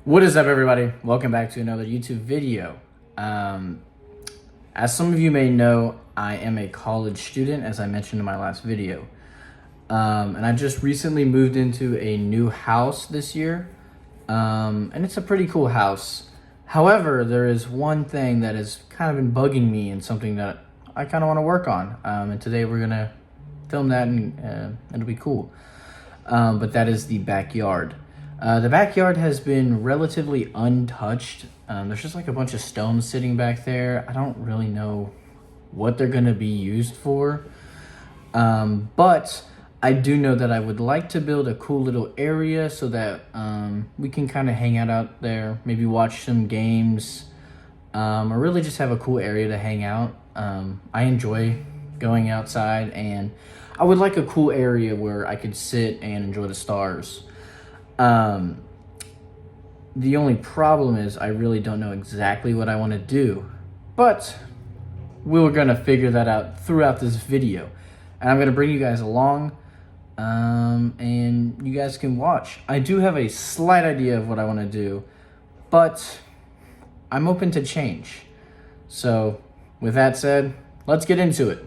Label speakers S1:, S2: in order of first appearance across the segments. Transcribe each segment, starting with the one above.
S1: What is up, everybody? Welcome back to another YouTube video. As some of you may know, I am a college student, as I mentioned in my last video. And I just recently moved into a new house this year. And it's a pretty cool house. However, there is one thing that has kind of been bugging me and something that I kind of want to work on. And today we're going to film that and it'll be cool. But that is the backyard. The backyard has been relatively untouched. There's just like a bunch of stones sitting back there. I don't really know what they're going to be used for. But I do know that I would like to build a cool little area so that we can kind of hang out there, maybe watch some games, or really just have a cool area to hang out. I enjoy going outside, and I would like a cool area where I could sit and enjoy the stars. The only problem is I really don't know exactly what I want to do, but we're going to figure that out throughout this video, and I'm going to bring you guys along, and you guys can watch. I do have a slight idea of what I want to do, but I'm open to change. So with that said, let's get into it.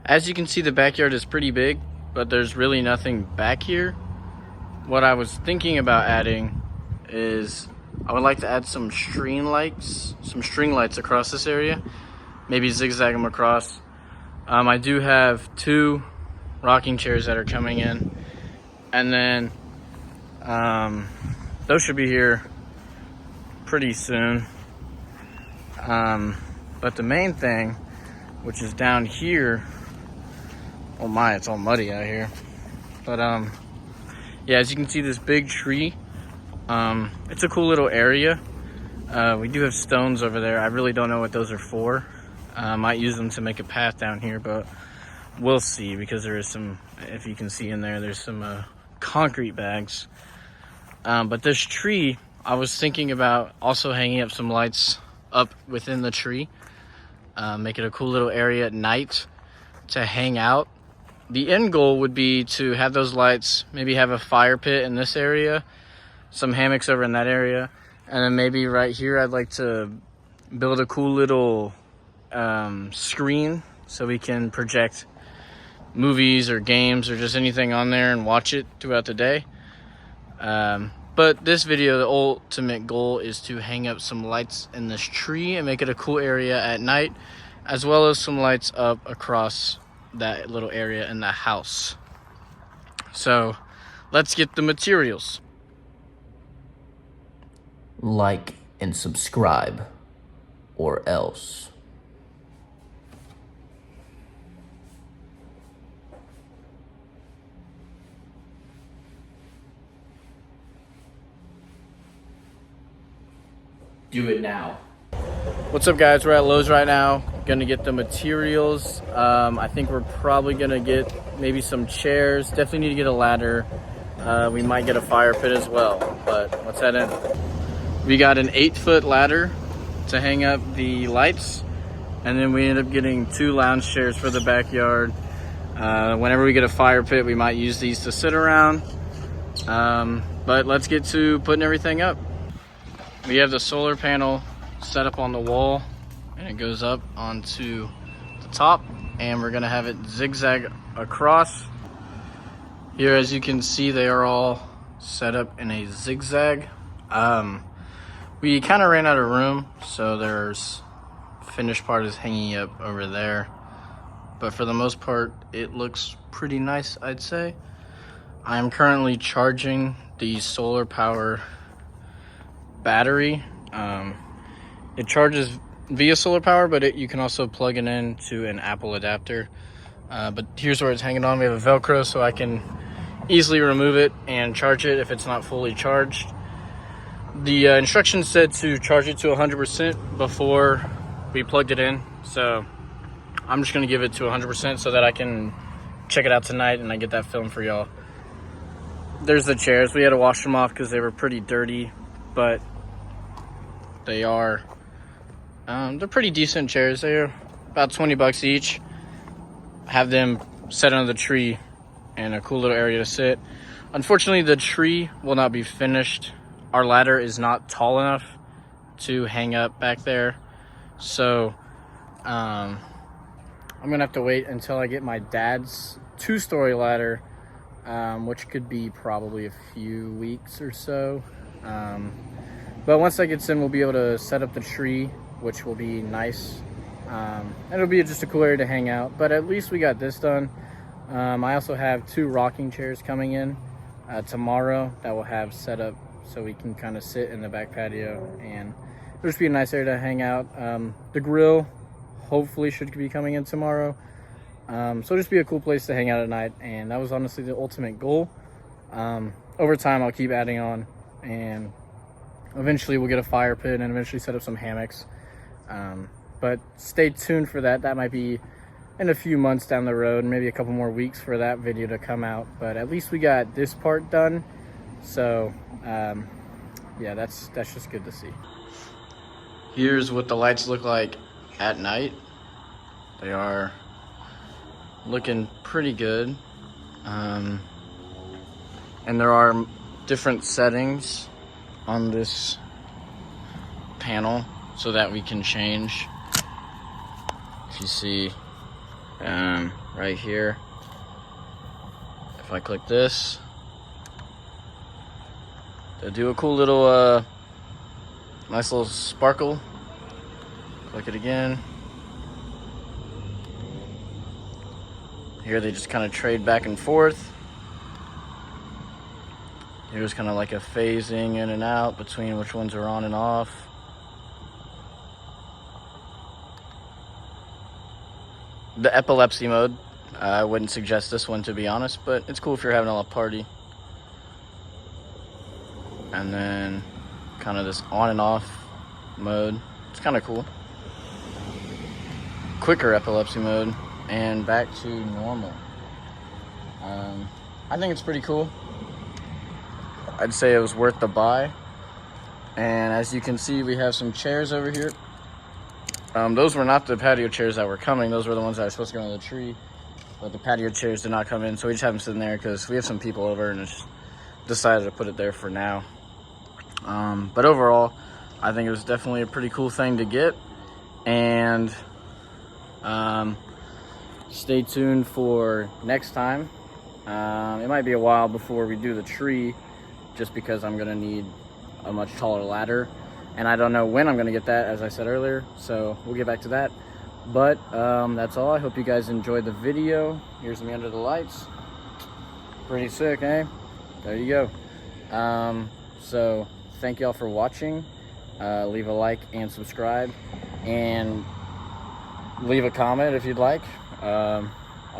S1: As you can see, the backyard is pretty big, but there's really nothing back here. What I was thinking about adding is I would like to add some string lights across this area, maybe zigzag them across. I do have 2 rocking chairs that are coming in, and then those should be here pretty soon. But the main thing, which is down here, oh my, it's all muddy out here. But yeah, as you can see, this big tree, it's a cool little area. We do have stones over there. I really don't know what those are for. I might use them to make a path down here, but we'll see, because there is some, if you can see in there, there's some concrete bags. But this tree, I was thinking about also hanging up some lights up within the tree, make it a cool little area at night to hang out. The end goal would be to have those lights, maybe have a fire pit in this area, some hammocks over in that area, and then maybe right here I'd like to build a cool little screen so we can project movies or games or just anything on there and watch it throughout the day. But this video, the ultimate goal is to hang up some lights in this tree and make it a cool area at night, as well as some lights up across that little area in the house. So let's get the materials. Like and subscribe, or else. Do it now. What's up, guys? We're at Lowe's right now, gonna get the materials. I think we're probably gonna get maybe some chairs. Definitely need to get a ladder. We might get a fire pit as well, but let's head in. We got an 8-foot ladder to hang up the lights, and then we end up getting 2 lounge chairs for the backyard. Whenever we get a fire pit, we might use these to sit around. But let's get to putting everything up. We have the solar panel set up on the wall, and it goes up onto the top, and we're gonna have it zigzag across. Here, as you can see, they are all set up in a zigzag. We kind of ran out of room, so there's finished part is hanging up over there, but for the most part it looks pretty nice, I'd say. I'm currently charging the solar power battery. It charges via solar power, but you can also plug it into an Apple adapter. But here's where it's hanging on. We have a Velcro, so I can easily remove it and charge it if it's not fully charged. The instructions said to charge it to 100% before we plugged it in, so I'm just gonna give it to 100% so that I can check it out tonight and I get that film for y'all. There's the chairs. We had to wash them off because they were pretty dirty, but they are they're pretty decent chairs. They're about 20 bucks each. Have them set under the tree and a cool little area to sit. Unfortunately, the tree will not be finished our ladder is not tall enough to hang up back there. So I'm gonna have to wait until I get my dad's 2-story ladder, which could be probably a few weeks or so. But once that gets in, we'll be able to set up the tree, which will be nice. And it'll be just a cool area to hang out, but at least we got this done. I also have 2 rocking chairs coming in tomorrow that we'll have set up so we can kind of sit in the back patio, and it'll just be a nice area to hang out. The grill hopefully should be coming in tomorrow. So it'll just be a cool place to hang out at night, and that was honestly the ultimate goal. Over time, I'll keep adding on, and eventually we'll get a fire pit and eventually set up some hammocks. But stay tuned for that. That might be in a few months down the road, maybe a couple more weeks for that video to come out. But at least we got this part done. So yeah, that's just good to see. Here's what the lights look like at night. They are looking pretty good. And there are different settings on this panel so that we can change. If you see right here, if I click this, they'll do a cool little nice little sparkle. Click it again. Here they just kind of trade back and forth. Here's kind of like a phasing in and out between which ones are on and off. The epilepsy mode, I wouldn't suggest this one, to be honest, but it's cool if you're having a party. And then kind of this on and off mode, it's kind of cool. Quicker epilepsy mode, and back to normal. I think it's pretty cool. I'd say it was worth the buy. And as you can see, we have some chairs over here. Those were not the patio chairs that were coming. Those were the ones that were supposed to go on the tree. But the patio chairs did not come in, so we just have them sitting there because we have some people over and just decided to put it there for now. But overall, I think it was definitely a pretty cool thing to get. And stay tuned for next time. It might be a while before we do the tree, just because I'm gonna need a much taller ladder, and I don't know when I'm gonna get that, as I said earlier, so we'll get back to that. But that's all. I hope you guys enjoyed the video. Here's me under the lights. Pretty sick, eh? There you go. So thank y'all for watching. Leave a like and subscribe, and leave a comment if you'd like. I'll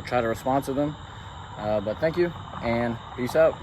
S1: try to respond to them. But thank you, and peace out.